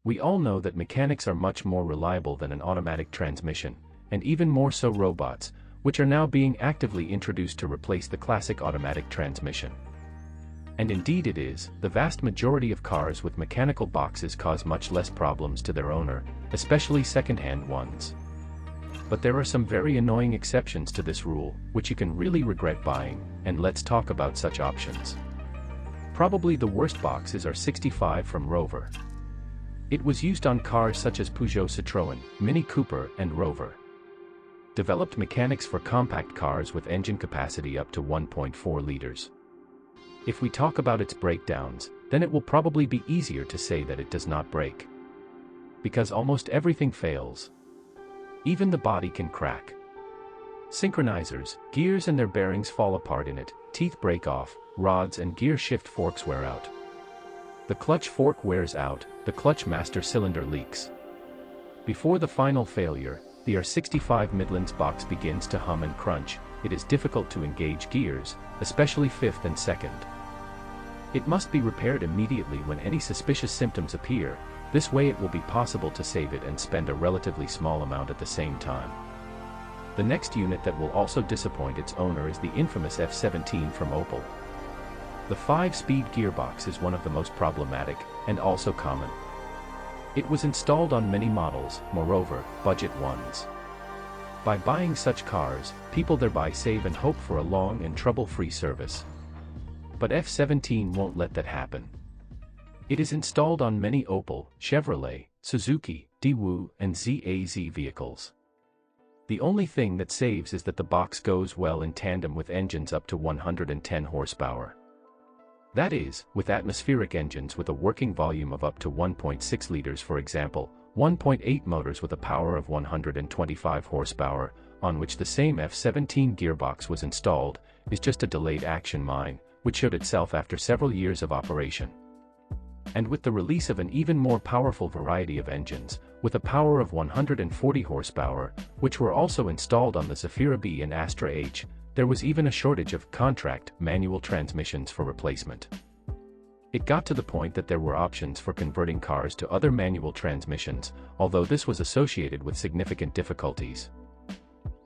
We all know that mechanics are much more reliable than an automatic transmission, and even more so robots, which are now being actively introduced to replace the classic automatic transmission. And indeed it is, the vast majority of cars with mechanical boxes cause much less problems to their owner, especially second-hand ones. But there are some very annoying exceptions to this rule, which you can really regret buying, and let's talk about such options. Probably the worst boxes are 65 from Rover. It was used on cars such as Peugeot Citroën, Mini Cooper, and Rover. Developed mechanics for compact cars with engine capacity up to 1.4 liters. If we talk about its breakdowns, then it will probably be easier to say that it does not break. Because almost everything fails. Even the body can crack. Synchronizers, gears and their bearings fall apart in it, teeth break off, rods and gear shift forks wear out. The clutch fork wears out, the clutch master cylinder leaks. Before the final failure, the R65 Midlands box begins to hum and crunch. It is difficult to engage gears, especially fifth and second. It must be repaired immediately when any suspicious symptoms appear. This way it will be possible to save it and spend a relatively small amount at the same time. The next unit that will also disappoint its owner is the infamous F17 from Opel. The 5-speed gearbox is one of the most problematic, and also common. It was installed on many models, moreover, budget ones. By buying such cars, people thereby save and hope for a long and trouble-free service. But F17 won't let that happen. It is installed on many Opel, Chevrolet, Suzuki, Daewoo, and ZAZ vehicles. The only thing that saves is that the box goes well in tandem with engines up to 110 horsepower. That is, with atmospheric engines with a working volume of up to 1.6 liters, for example, 1.8 motors with a power of 125 horsepower, on which the same F17 gearbox was installed, is just a delayed action mine, which showed itself after several years of operation. And with the release of an even more powerful variety of engines, with a power of 140 horsepower, which were also installed on the Zafira B and Astra H, there was even a shortage of contract manual transmissions for replacement. It got to the point that there were options for converting cars to other manual transmissions, although this was associated with significant difficulties.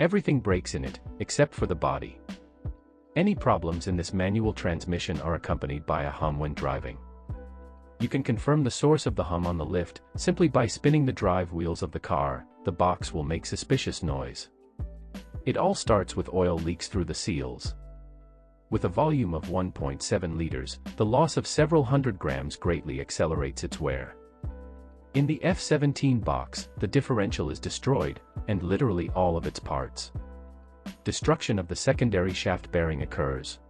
Everything breaks in it, except for the body. Any problems in this manual transmission are accompanied by a hum when driving. You can confirm the source of the hum on the lift, simply by spinning the drive wheels of the car. The box will make suspicious noise. It all starts with oil leaks through the seals. With a volume of 1.7 liters, the loss of several hundred grams greatly accelerates its wear. In the F17 box, the differential is destroyed, and literally all of its parts. Destruction of the secondary shaft bearing occurs.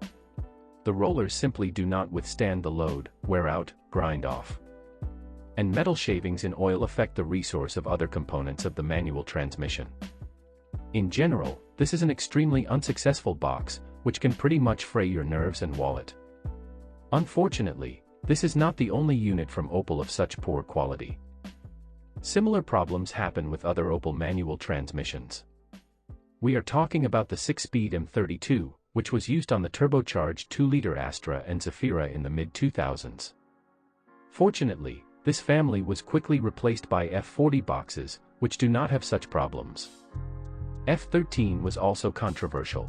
The rollers simply do not withstand the load, wear out, grind off. And metal shavings in oil affect the resource of other components of the manual transmission. In general, this is an extremely unsuccessful box, which can pretty much fray your nerves and wallet. Unfortunately, this is not the only unit from Opel of such poor quality. Similar problems happen with other Opel manual transmissions. We are talking about the 6-speed M32, which was used on the turbocharged 2-liter Astra and Zafira in the mid-2000s. Fortunately, this family was quickly replaced by F40 boxes, which do not have such problems. F13 was also controversial.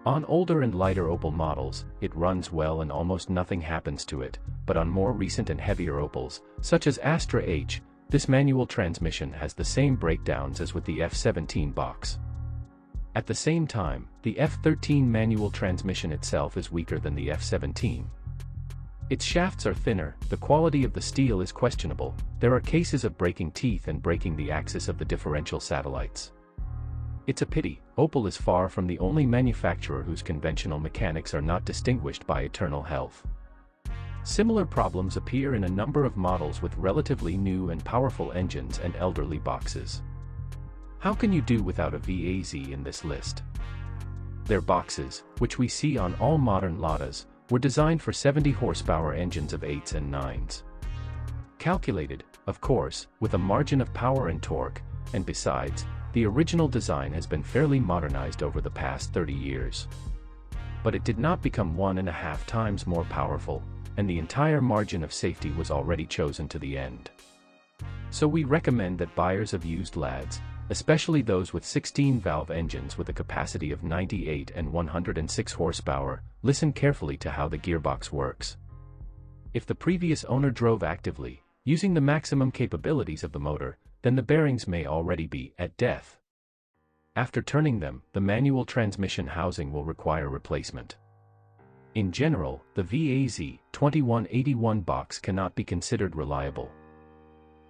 On older and lighter Opel models, it runs well and almost nothing happens to it, but on more recent and heavier Opels, such as Astra H, this manual transmission has the same breakdowns as with the F17 box. At the same time, the F13 manual transmission itself is weaker than the F17. Its shafts are thinner, the quality of the steel is questionable, there are cases of breaking teeth and breaking the axis of the differential satellites. It's a pity. Opel is far from the only manufacturer whose conventional mechanics are not distinguished by eternal health. Similar problems appear in a number of models with relatively new and powerful engines and elderly boxes. How can you do without a VAZ in this list? Their boxes, which we see on all modern Ladas, were designed for 70 horsepower engines of 8s and 9s. Calculated, of course, with a margin of power and torque, and besides, the original design has been fairly modernized over the past 30 years. But it did not become 1.5 times more powerful, and the entire margin of safety was already chosen to the end. So we recommend that buyers of used lads, especially those with 16-valve engines with a capacity of 98 and 106 horsepower, listen carefully to how the gearbox works. If the previous owner drove actively, using the maximum capabilities of the motor, then the bearings may already be at death. After turning them, the manual transmission housing will require replacement. In general, the VAZ2181 box cannot be considered reliable.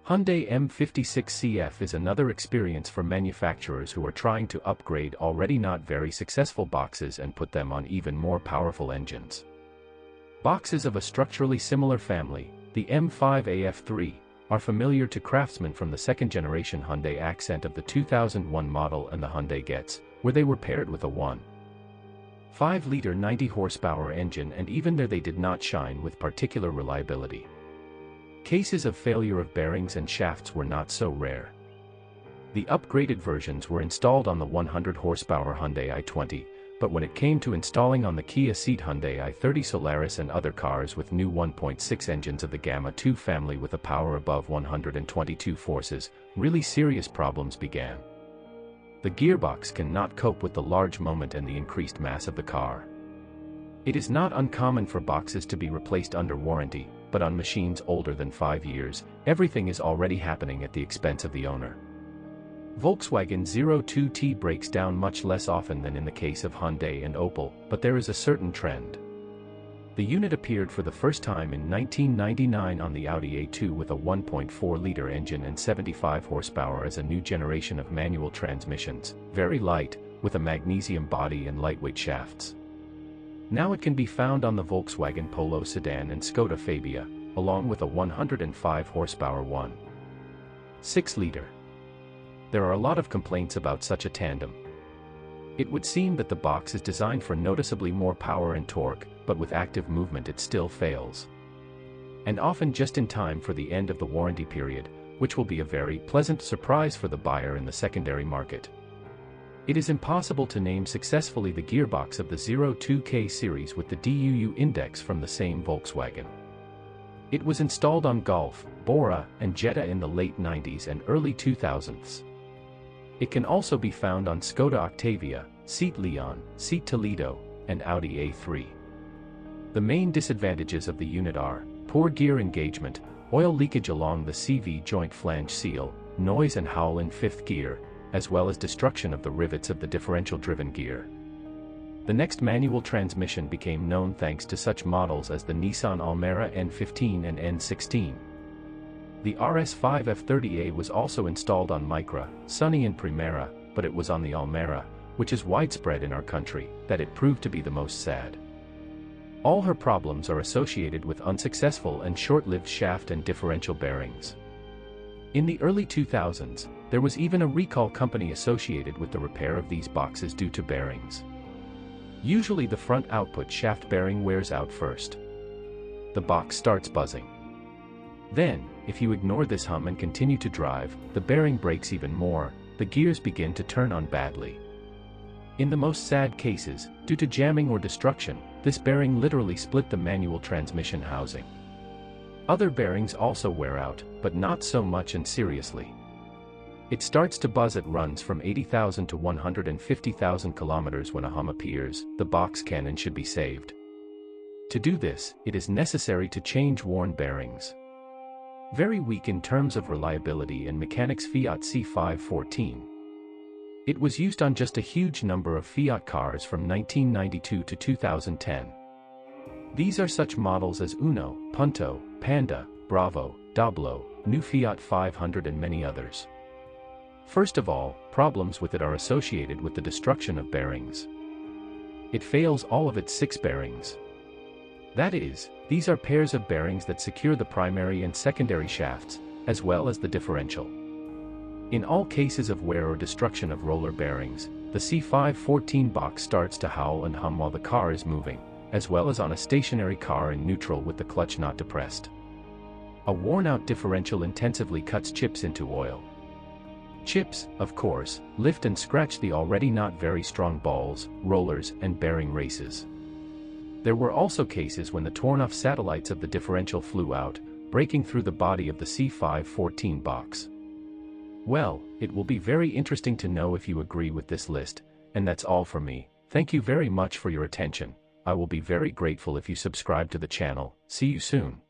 Hyundai M56CF is another experience for manufacturers who are trying to upgrade already not very successful boxes and put them on even more powerful engines. Boxes of a structurally similar family, the M5 F13, are familiar to craftsmen from the second-generation Hyundai Accent of the 2001 model and the Hyundai Getz, where they were paired with a 1.5-liter 90-horsepower engine, and even there they did not shine with particular reliability. Cases of failure of bearings and shafts were not so rare. The upgraded versions were installed on the 100-horsepower Hyundai i20, but when it came to installing on the Kia Ceed Hyundai i30 Solaris and other cars with new 1.6 engines of the Gamma 2 family with a power above 122 forces, really serious problems began. The gearbox cannot cope with the large moment and the increased mass of the car. It is not uncommon for boxes to be replaced under warranty, but on machines older than 5 years, everything is already happening at the expense of the owner. Volkswagen 02T breaks down much less often than in the case of Hyundai and Opel, but there is a certain trend. The unit appeared for the first time in 1999 on the Audi A2 with a 1.4-liter engine and 75 horsepower as a new generation of manual transmissions, very light, with a magnesium body and lightweight shafts. Now it can be found on the Volkswagen Polo sedan and Skoda Fabia, along with a 105 horsepower 1.6-liter. There are a lot of complaints about such a tandem. It would seem that the box is designed for noticeably more power and torque, but with active movement it still fails. And often just in time for the end of the warranty period, which will be a very pleasant surprise for the buyer in the secondary market. It is impossible to name successfully the gearbox of the 02K series with the DUU index from the same Volkswagen. It was installed on Golf, Bora, and Jetta in the late 90s and early 2000s. It can also be found on Skoda Octavia, Seat Leon, Seat Toledo, and Audi A3. The main disadvantages of the unit are poor gear engagement, oil leakage along the CV joint flange seal, noise and howl in fifth gear, as well as destruction of the rivets of the differential-driven gear. The next manual transmission became known thanks to such models as the Nissan Almera N15 and N16. The RS5 F30A was also installed on Micra, Sunny and Primera, but it was on the Almera, which is widespread in our country, that it proved to be the most sad. All her problems are associated with unsuccessful and short-lived shaft and differential bearings. In the early 2000s, there was even a recall company associated with the repair of these boxes due to bearings. Usually the front output shaft bearing wears out first. The box starts buzzing. Then, if you ignore this hum and continue to drive, the bearing breaks even more, the gears begin to turn on badly. In the most sad cases, due to jamming or destruction, this bearing literally split the manual transmission housing. Other bearings also wear out, but not so much and seriously. It starts to buzz at runs from 80,000 to 150,000 kilometers when a hum appears. The box can and should be saved. To do this, it is necessary to change worn bearings. Very weak in terms of reliability and mechanics. Fiat C514. It was used on just a huge number of Fiat cars from 1992 to 2010. These are such models as Uno, Punto, Panda, Bravo, Doblo, New Fiat 500 and many others. First of all, problems with it are associated with the destruction of bearings. It fails all of its 6 bearings. That is, these are pairs of bearings that secure the primary and secondary shafts, as well as the differential. In all cases of wear or destruction of roller bearings, the C514 box starts to howl and hum while the car is moving, as well as on a stationary car in neutral with the clutch not depressed. A worn-out differential intensively cuts chips into oil. Chips, of course, lift and scratch the already not very strong balls, rollers, and bearing races. There were also cases when the torn-off satellites of the differential flew out, breaking through the body of the C514 box. Well, it will be very interesting to know if you agree with this list, and that's all from me. Thank you very much for your attention. I will be very grateful if you subscribe to the channel. See you soon.